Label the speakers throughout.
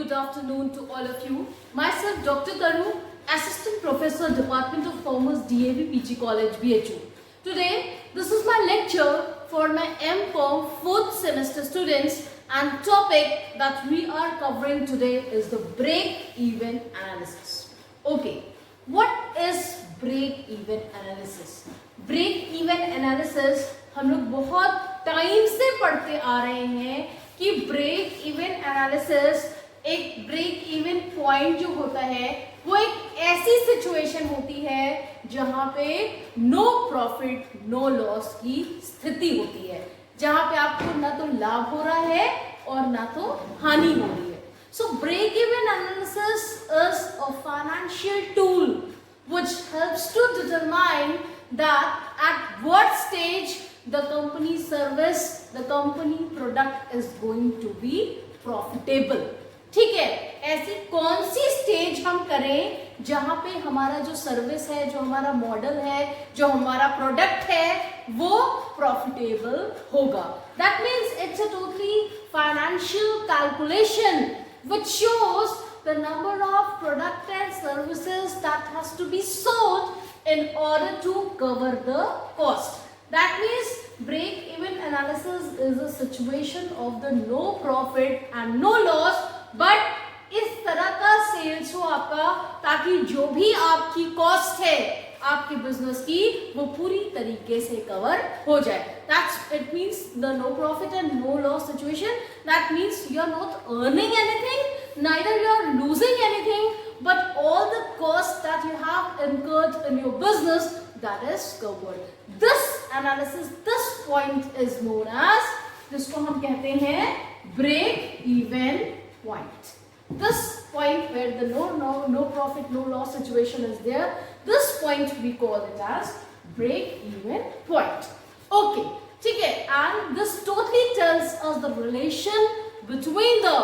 Speaker 1: good afternoon to all of you. Myself, Dr. Tanu, Assistant Professor, Department of Commerce, DAV PG College, BHU. Today, this is my lecture for my M.Com 4th semester students, and topic that we are covering today is the break-even analysis. Okay, what is break-even analysis? Break-even analysis हम लोग बहुत time से पढ़ते आ रहे हैं कि break even analysis, एक break even point जो होता है वो एक ऐसी सिचुएशन होती है जहां पे नो प्रॉफिट नो लॉस की स्थिति होती है, जहां पे आपको ना तो लाभ हो रहा है और ना तो हानि हो रही है. So break even analysis is a financial tool which helps to determine that at what stage the company service, the company product is going to be profitable. ठीक है, ऐसी कौन सी स्टेज हम करें जहां पे हमारा जो सर्विस है, जो हमारा मॉडल है, जो हमारा प्रोडक्ट है वो प्रॉफिटेबल होगा. That means it's a totally financial calculation which shows the number of product and services that has to be sold in order to cover the cost. That means break-even analysis is a situation of the no profit and no loss, but इस तरह का sales हो आपका ताकि जो भी आपकी cost है आपके बिजनेस की वो पूरी तरीके से कवर हो जाए. That's it means the no profit and no loss situation. That means you are not earning anything, neither you are losing anything, but all the costs that you have incurred in your business, that is covered. This analysis, this point is known as, जिसको हम कहते हैं break even point. This point where the no profit no loss situation is there, this point we call it as break even point. Okay, ठीक है, and this totally tells us the relation between the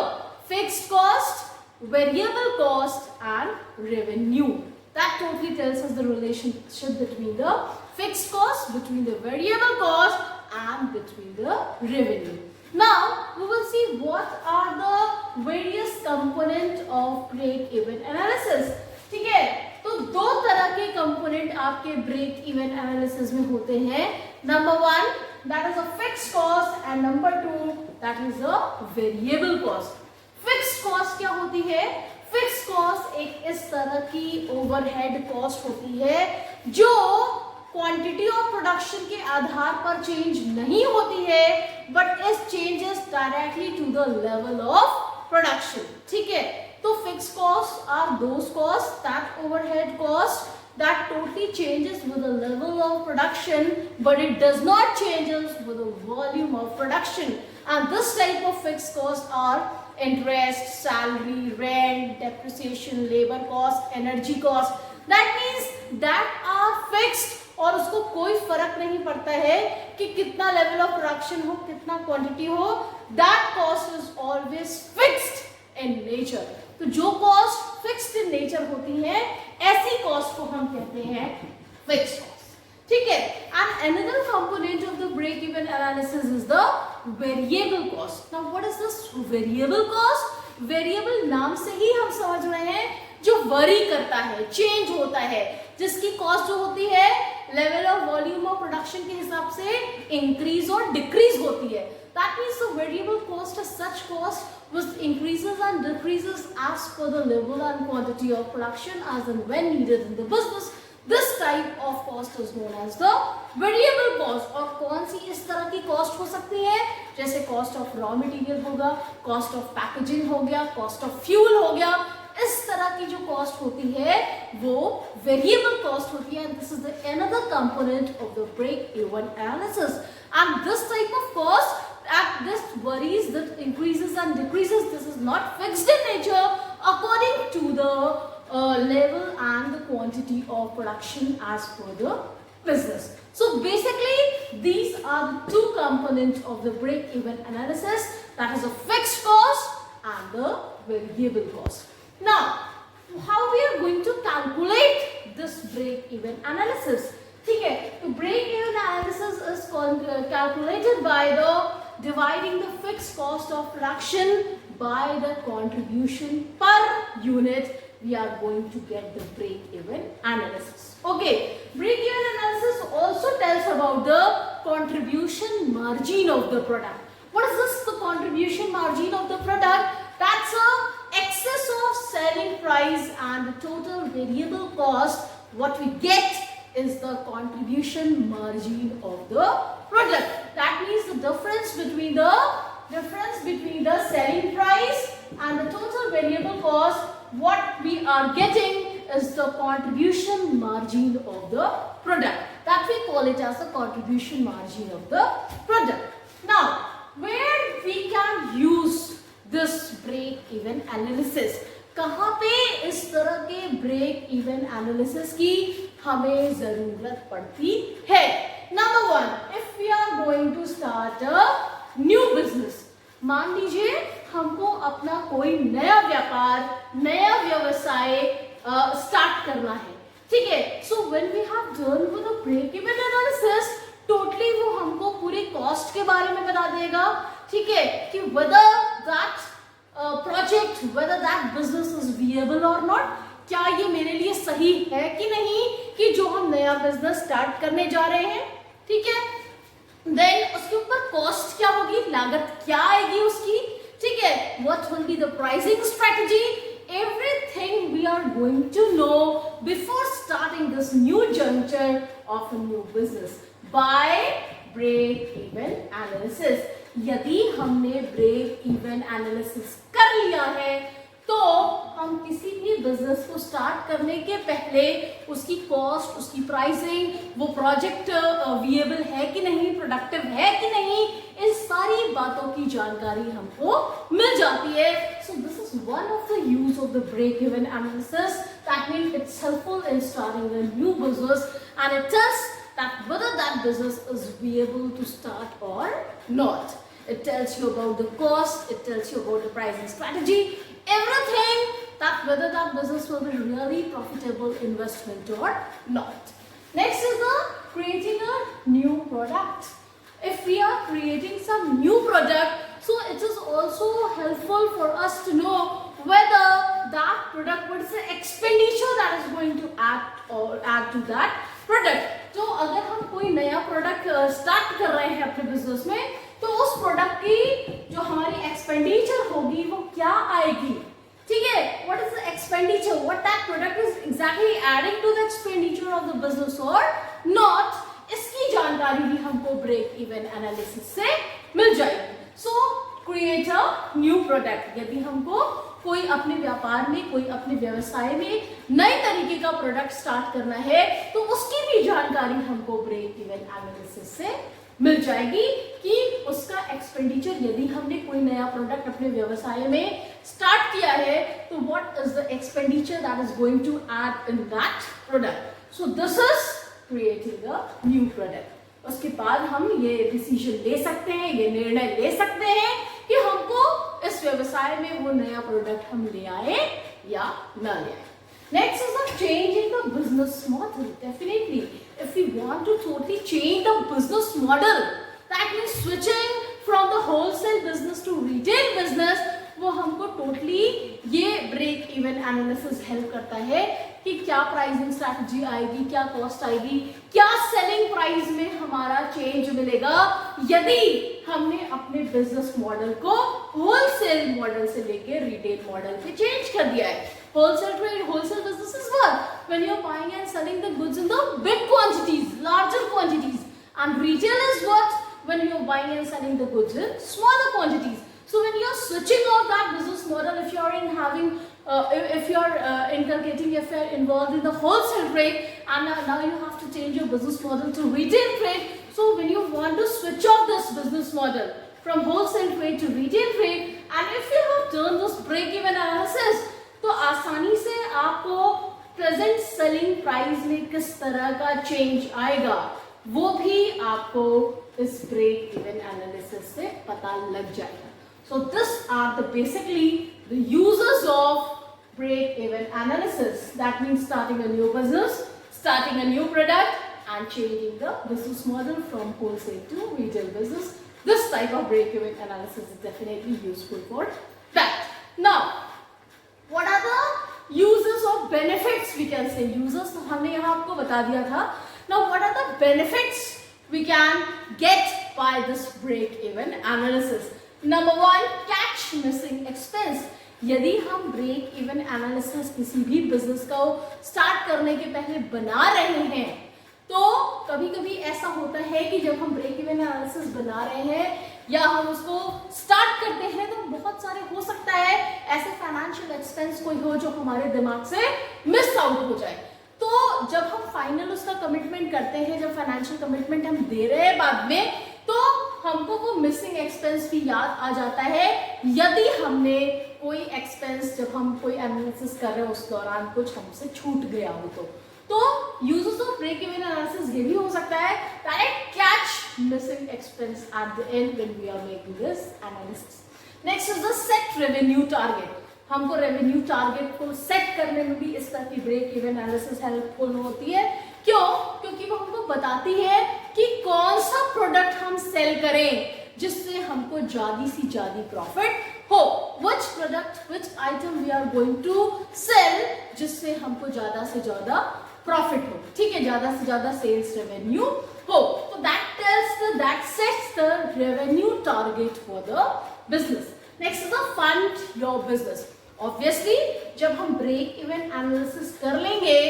Speaker 1: fixed cost, variable cost and revenue. That totally tells us the relationship between the fixed cost, between the variable cost and between the revenue. Now we will see what are the various component of break even analysis. ठीक है, तो दो तरह के component आपके break even analysis में होते हैं. Number one, that is a fixed cost, and number two, that is a variable cost. Fixed cost क्या होती है? फिक्स्ड कॉस्ट एक इस तरह की ओवरहेड कॉस्ट होती है जो क्वांटिटी ऑफ प्रोडक्शन के आधार पर चेंज नहीं होती है, but it changes directly to the level of production. ठीक है, तो fixed cost are those cost, that overhead cost that totally changes with the level of production, but it does not changes with the volume of production. And this type of fixed costs are interest, salary, rent, depreciation, labor cost, energy cost. That means that are fixed और उसको कोई फर्क नहीं पड़ता है कि कितना level of production हो, कितना क्वांटिटी हो. That cost is always fixed in nature. तो जो कॉस्ट फिक्स्ड इन नेचर होती है ऐसी कॉस्ट को हम कहते हैं फिक्स्ड कॉस्ट. ठीक है, and another component of the break even analysis is the variable cost. Now what is this variable cost? Variable नाम से ही हम समझ रहे हैं जो वरी करता है, चेंज होता है, जिसकी कॉस्ट जो होती है level of volume of production के हिसाब से इंक्रीज और डिक्रीज होती है. That means the variable cost is such cost which increases and decreases as per the level and quantity of production as and when needed in the business. This type of cost is known as the variable cost. और कौन सी इस तरह की cost हो सकती है? जैसे cost of raw material होगा, cost of packaging हो गया, cost of fuel हो गया. इस तरह की जो cost होती है वो variable cost होती है. And this is the another component of the break-even analysis. And this type of cost, this varies, that increases and decreases. This is not fixed in nature according to the level and the quantity of production as per the business. So basically these are the two components of the break-even analysis, that is a fixed cost and the variable cost. Now how we are going to calculate this break-even analysis? ठीक है, तो break-even analysis is calculated by the dividing the fixed cost of production by the contribution per unit, we are going to get the break-even analysis. Okay, break-even analysis also tells about the contribution margin of the product. What is this, the contribution margin of the product? That's a excess of selling price and the total variable cost. What we get is the contribution margin of the product. That means the difference between the selling price and the total variable cost. What we are getting is the contribution margin of the product. That we call it as the contribution margin of the product. Now, where we can use this break-even analysis? कहाँ पे इस तरह के break even analysis की हमें जरूरत पड़ती है? Number one, if we are going to start a new business, मान लीजिए हमको अपना कोई नया व्यापार, नया व्यवसाय स्टार्ट करना है, ठीक है? So when we have done with a break even analysis, totally वो हमको पूरी कॉस्ट के बारे में बता देगा, ठीक है, कि whether that project, whether that business is viable or not, क्या ये मेरे लिए सही है कि नहीं कि जो हम नया बिजनेस स्टार्ट करने जा रहे हैं, ठीक है? देन उसके ऊपर कॉस्ट क्या होगी, लागत क्या आएगी उसकी, ठीक है? What will be the pricing strategy? Everything we are going to know before starting this new juncture of a new business by break-even analysis. यदि हमने ब्रेक इवन एनालिसिस कर लिया है तो हम किसी भी बिजनेस को स्टार्ट करने के पहले उसकी कॉस्ट, उसकी प्राइसिंग, वो प्रोजेक्ट विएबल है कि नहीं, प्रोडक्टिव है कि नहीं, इन सारी बातों की जानकारी हमको मिल जाती है. So this is one of the use of the break even analysis. That means it's helpful in starting a new business and it tells that whether that business is viable to start or not. It tells you about the cost, it tells you about the pricing strategy, everything, that whether that business will be really profitable investment or not. Next is the creating a new product. If we are creating some new product, so it is also helpful for us to know whether that product, what is the expenditure that is going to add to that product. तो अगर हम कोई नया product start कर रहे हैं अपने business में, तो उस प्रोडक्ट की जो हमारी एक्सपेंडिचर होगी वो क्या आएगी, ठीक है? What is the expenditure, what that product is exactly adding to the expenditure of the business और नॉट, इसकी जानकारी भी हमको ब्रेक इवन एनालिसिस से मिल जाएगी. सो क्रिएट अ न्यू प्रोडक्ट. यदि हमको कोई अपने व्यापार में, कोई अपने व्यवसाय में नए तरीके का प्रोडक्ट स्टार्ट करना है तो उसकी भी जानकारी हमको ब्रेक इवन एनालिसिस से मिल जाएगी कि उसका एक्सपेंडिचर, यदि हमने कोई नया प्रोडक्ट अपने व्यवसाय में स्टार्ट किया है तो what is the expenditure that is going to add in that product. So this is creating a new product. उसके बाद हम ये डिसीजन ले सकते हैं, ये निर्णय ले सकते हैं कि हमको इस व्यवसाय में वो नया प्रोडक्ट हम ले आए या न ले आए. Next is the change in the business model. Definitely, if we want to totally change the business model, that means switching from the wholesale business to retail business, वो हमको टोटली ये ब्रेक इवन एनालिसिस हेल्प करता है कि क्या pricing strategy आएगी, क्या cost आएगी, क्या सेलिंग प्राइस में हमारा चेंज मिलेगा यदि हमने अपने बिजनेस मॉडल को होलसेल मॉडल से लेके रिटेल मॉडल पे चेंज कर दिया है. Wholesale trade, wholesale business is what? When you're buying and selling the goods in the big quantities, larger quantities. And retail is what? When you're buying and selling the goods in smaller quantities. So when you're switching out that business model, if you're inculcating, if you're involved in the wholesale trade, and now you have to change your business model to retail trade. So when you want to switch off this business model from wholesale trade to retail trade, and if you have done this break-even analysis, तो आसानी से आपको present selling price में किस तरह का change आएगा वो भी आपको इस ब्रेक इवन एनालिसिस से पता लग जाएगा. So this are the basically the users of break even analysis. That means starting a new business, starting a new product and changing the business model from wholesale to retail business. This type of break-even analysis is definitely useful for that. Now, what are the uses or benefits we can say? Uses तो हमने यहाँ आपको बता दिया था. Now, what are the benefits we can get by this break-even analysis? Number one, catch missing expense. यदि हम break even analysis किसी भी बिजनेस को स्टार्ट करने के पहले बना रहे हैं, तो कभी कभी ऐसा होता है कि जब हम ब्रेक इवन एनालिसिस बना रहे हैं या हम उसको स्टार्ट करते हैं, तो बहुत सारे हो सकता है ऐसे फाइनेंशियल एक्सपेंस कोई हो जो हमारे दिमाग से मिस आउट हो जाए. तो जब हम फाइनल उसका कमिटमेंट करते हैं, जब फाइनेंशियल कमिटमेंट हम दे रहे हैं बाद में, तो हमको वो मिसिंग एक्सपेंस भी याद आ जाता है यदि हमने कोई एक्सपेंस जब हम कोई एनालिसिस कर रहे हैं उस दौरान कुछ हमसे छूट गया हो. तो uses of break even analysis ये भी हो सकता है that I catch missing expense at the end when we are making this analysis. Next is the set revenue target. हमको रेवेन्यू टारगेट को सेट करने में भी इस तरह की ब्रेक इवन एनालिसिस हेल्पफुल होती है. क्यों? क्योंकि वो हमको बताती है कि कौन सा प्रोडक्ट हम सेल करें जिससे हमको ज्यादा से ज्यादा प्रॉफिट हो. which product, which item we are going to sell जिससे हमको ज्यादा से ज्यादा प्रॉफिट हो. ठीक है, ज्यादा से ज्यादा सेल्स रेवेन्यू हो. तो that sets the revenue target for the business. Next is the fund your business. Obviously जब हम ब्रेक इवन एनालिसिस कर लेंगे,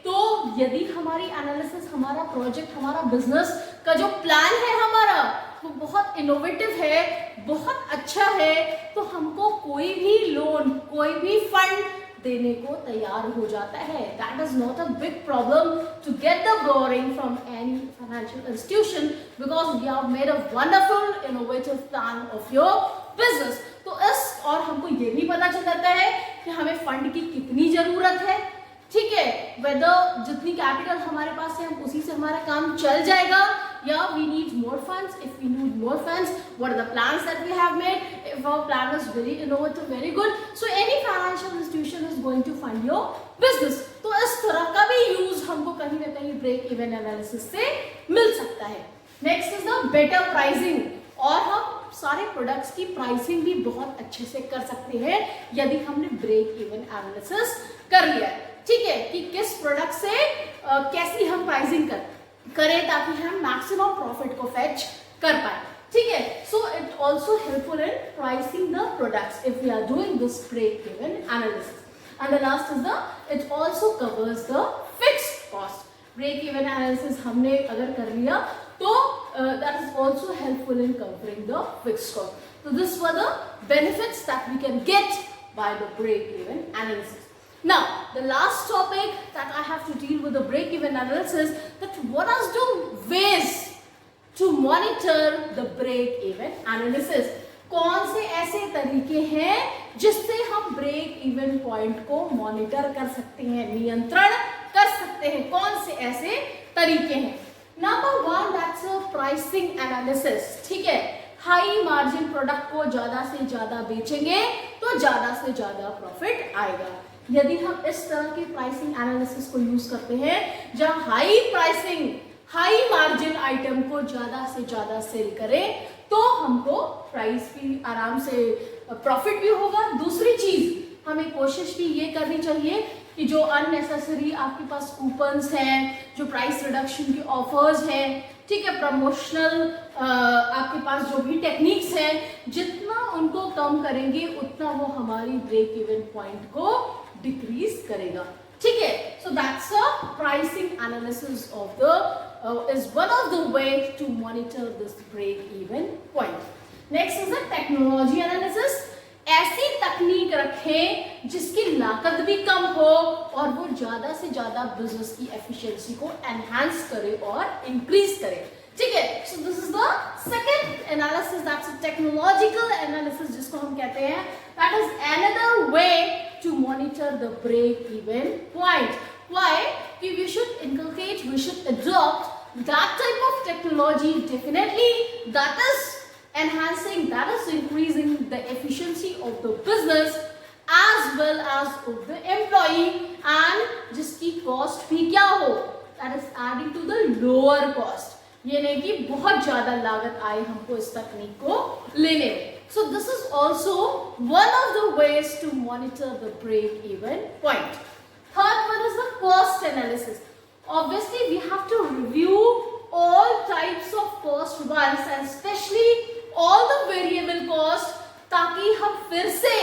Speaker 1: तो यदि हमारी एनालिसिस, हमारा प्रोजेक्ट, हमारा बिजनेस का जो प्लान है हमारा वो बहुत इनोवेटिव है, बहुत अच्छा है, तो हमको कोई भी लोन, कोई भी फंड देने को तैयार हो जाता है. That is not a big problem to get the borrowing from any financial institution because we have made a wonderful innovative plan of your business. तो इस और हमको ये भी पता चल जाता है कि हमें फंड की कितनी जरूरत है. ठीक है, वेदर जितनी कैपिटल हमारे पास है हम उसी से हमारा काम चल जाएगा या we need more funds. If we need more funds, what are the plans that we have made? If our plan is very innovative, very good, so any financial institution is going to fund your business. तो इस तरह का भी use हमको कहीं ना कहीं break even analysis से मिल सकता है. Next is the better pricing. और हम सारे प्रोडक्ट्स की प्राइसिंग भी बहुत अच्छे से कर सकते हैं यदि हमने ब्रेक इवन एनालिसिस कर लिया है. ठीक है, कि किस प्रोडक्ट से कैसी हम प्राइसिंग करें ताकि हम मैक्सिमम प्रॉफिट को फेच कर पाए. ठीक है, so it also helpful in pricing the products if we are doing this break even analysis. And the last is the it also covers the fixed cost. Break even analysis हमने अगर कर लिया तो that is also helpful in covering the fixed cost. So this were the benefits that we can get by the break-even analysis. Now, the last topic that I have to deal with the break-even analysis, that what are the ways to monitor the break-even analysis? कौन से ऐसे तरीके हैं जिससे हम break even point को monitor कर सकते हैं, नियंत्रण कर सकते हैं? कौन से ऐसे तरीके हैं? Number one, that's a pricing analysis. ठीक है, हाई मार्जिन प्रोडक्ट को ज्यादा से ज्यादा बेचेंगे तो ज्यादा से ज्यादा प्रॉफिट आएगा. यदि हम इस तरह के प्राइसिंग एनालिसिस को यूज करते हैं जहां high pricing, high margin item को ज्यादा से ज्यादा सेल करें, तो हमको प्राइस भी आराम से प्रॉफिट भी होगा. दूसरी चीज हमें कोशिश भी ये करनी चाहिए कि जो अननेसेसरी आपके पास कूपन्स हैं, जो प्राइस रिडक्शन के ऑफर्स हैं, ठीक है, प्रमोशनल आपके पास जो भी टेक्निक्स हैं, जितना उनको कम करेंगे उतना वो हमारी ब्रेक इवन पॉइंट को डिक्रीज करेगा. ठीक है, so that's a pricing analysis of the is one of the way to monitor this break even point. Next is the technology analysis. ऐसी तकनीक रखें जिसकी लागत भी कम हो और वो ज्यादा से ज्यादा बिजनेस की एफिशिएंसी को एनहांस करे और इंक्रीज करे. ठीक है, so this is the second analysis, that's a technological analysis जिसको हम कहते हैं. That is another way to monitor the break even point. Why? कि we should inculcate, we should adopt that type of technology definitely that is enhancing, that is increasing the efficiency of the business as well as of the employee, and जिसकी cost भी क्या हो, that is adding to the lower cost. ये नहीं कि बहुत ज्यादा लागत आए हमको इस तकनीक को लेने में. So this is also one of the ways to monitor the break-even point. Third one is the cost analysis. Obviously, we have to review all types of cost once, and especially all the variable cost, ताकि हम फिर से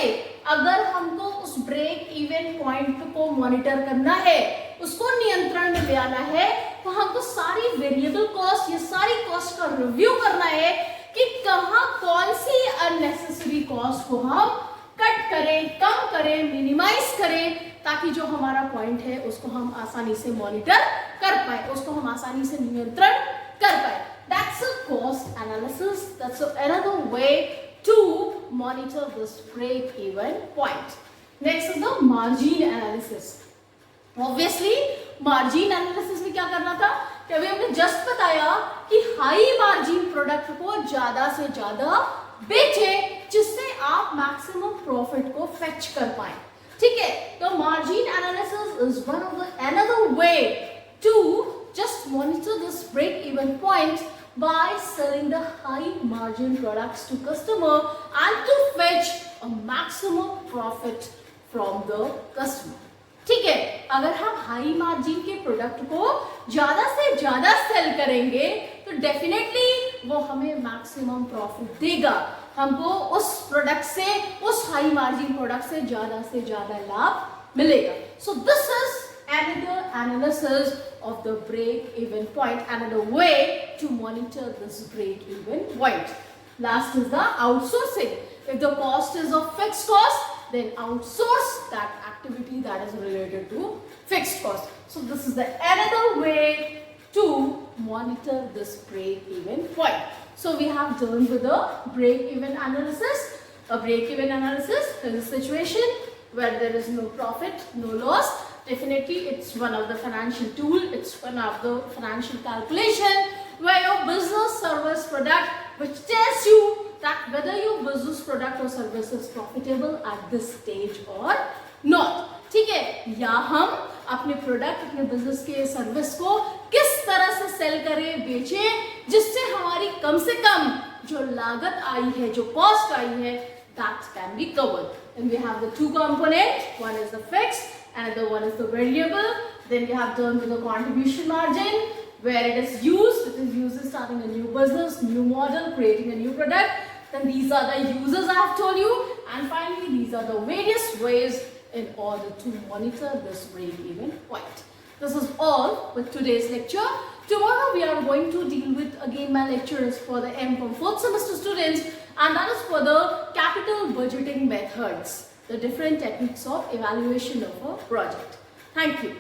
Speaker 1: अगर हमको उस break even point को monitor करना है, उसको नियंत्रण में ले आना है, तो हमको सारी वेरिएबल कॉस्ट, ये सारी कॉस्ट का रिव्यू करना है कि कहाँ कौन सी अननेसेसरी कॉस्ट को हम कट करें, कम करें, मिनिमाइज करें, ताकि जो हमारा पॉइंट है उसको हम आसानी से मॉनिटर कर पाए, उसको हम आसानी से नियंत्रण कर पाए. That's a cost analysis. That's another way to monitor this break-even point. Next is the margin analysis. Obviously, margin analysis में क्या करना था कि अभी हमने जस्ट बताया कि हाई मार्जिन प्रोडक्ट को ज्यादा से ज्यादा बेचे, जिससे आप मैक्सिमम प्रॉफिट को फेच कर पाए. ठीक है, तो margin analysis is one of the another way to just monitor this break-even point by selling the high margin products to customer and to fetch a maximum profit from the customer. ठीक है, अगर हम high margin के product को ज्यादा से ज्यादा cell करेंगे तो डेफिनेटली वो हमें मैक्सिमम प्रॉफिट देगा, हमको उस प्रोडक्ट से, उस हाई मार्जिन प्रोडक्ट से ज्यादा लाभ मिलेगा. सो this is another analysis of the break-even point, another way to monitor this break-even point. Last is the outsourcing. If the cost is of fixed cost, then outsource that activity that is related to fixed cost. So this is the another way to monitor this break-even point. So we have done with the break-even analysis. A break-even analysis is a situation where there is no profit, no loss. Definitely, it's one of the financial tool. It's one of the financial calculation where your business, service, product, which tells you that whether your business, product or service is profitable at this stage or not. ठीक है, या हम अपने product, अपने business के service को किस तरह से सेल करें, बेचें, जिससे हमारी कम से कम जो लागत आई है, जो कॉस्ट आई है, that can be covered. And we have the two components. One is the fixed, another one is the variable. Then we have done with the contribution margin, where it is used. It is used in starting a new business, new model, creating a new product. Then these are the users I have told you. And finally, these are the various ways in order to monitor this break-even point. This is all with today's lecture. Tomorrow we are going to deal with again my lecture is for the M.Com 4th semester students, and that is for the capital budgeting methods, the different techniques of evaluation of a project. Thank you.